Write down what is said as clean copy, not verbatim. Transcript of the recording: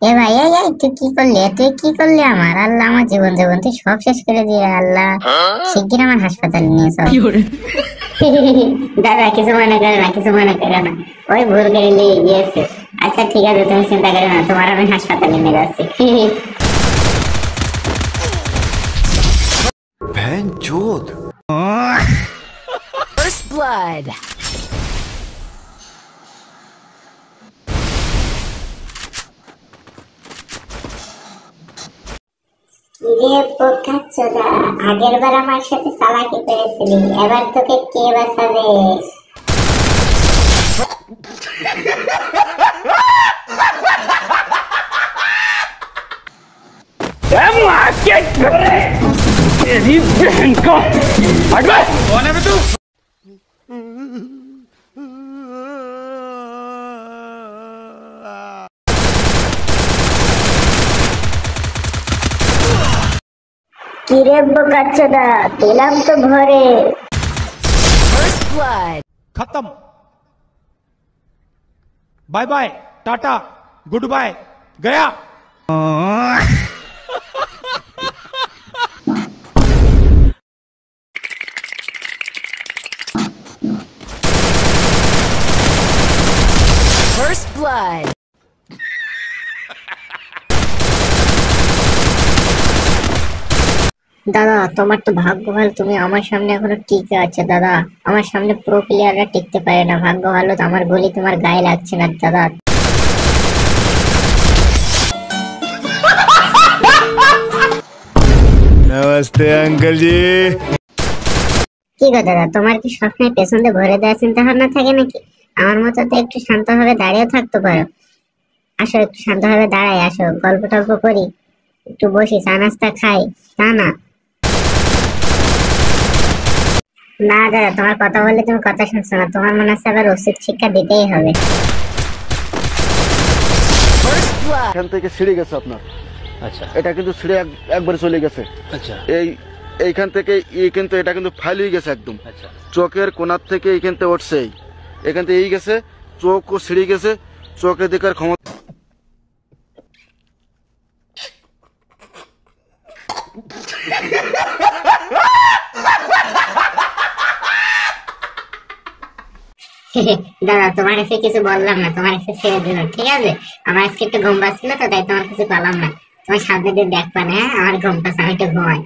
এ ভাই এই তুই কি করলি আমার আল্লাহ আমার জীবন জীবন তুই সব শেষ করে দিয়ে আল্লাহ শিগগির আমার হাসপাতালে নিয়ে চল। দাদা কিছু মনে করে না কিছু মনে করে না, ওই ভুল করে নিয়ে গিয়েছে। আচ্ছা ঠিক আছে তুমি চিন্তা করো না, তোমার আমি হাসপাতালে নিয়ে যাচ্ছি। ভ্যানচোদ First blood. কিরে বোকাচোদা, আগের বার আমার সাথে চালাকি করেছিলি, এবার তোকে কে বাঁচাবে? কিরে বোকাচোদা, দিলাম তো ভরে। First blood. खत्म। Bye bye tata good bye गया। First blood. দাদা তোমার তো ভাগ্য ভালো, তুমি আমার সামনে এখনো টিকে আছে। দাদা আমার সামনে প্রো প্লেয়াররা টিকতে পারে না, ভাগ্য ভালো তো আমার গুলি তোমার গায়ে লাগছে না। দাদা नमस्ते अंकल जी। কি গো দাদা, তোমার কি স্বপ্নে পেছনে ভরে দেওয়ার চিন্তা ভাবনা থাকে নাকি? আমার মতো তো একটু শান্তভাবে দাঁড়িয়ে থাকতে পারো। আসো একটু শান্তভাবে দাঁড়াই, আসো গল্প টল্প করি, একটু বসি চা নাস্তা খাই। তা না না দাদা, তোমার কথা বললে তুমি কথা শুনছো না, তোমার মনে হচ্ছে আবার উচিত শিক্ষা দিতেই হবে। First blood. এখান থেকে ছিঁড়ে গেছে আপনার। আচ্ছা এটা কিন্তু ছিঁড়ে একবারে চলে গেছে। আচ্ছা এইখান থেকে কিন্তু এটা কিন্তু ফাইল হয়ে গেছে একদম। আচ্ছা চোখের কোনার থেকে এইখান থেকে উঠছে, এখান থেকে গেছে, চোখও ছিঁড়ে গেছে, চোখে দেখার ক্ষমতা। দাদা তোমার কাছে কিছু বললাম না, তোমার কাছে ছেড়ে দিলাম, ঠিক আছে? আমার আজকে একটু ঘুম পাচ্ছিল তো, তাই তোমার কিছু বললাম না। তোমার সামনে দিয়ে দেখবা না, আমার ঘুম পাচ্ছে, আমি একটু ঘুমাই।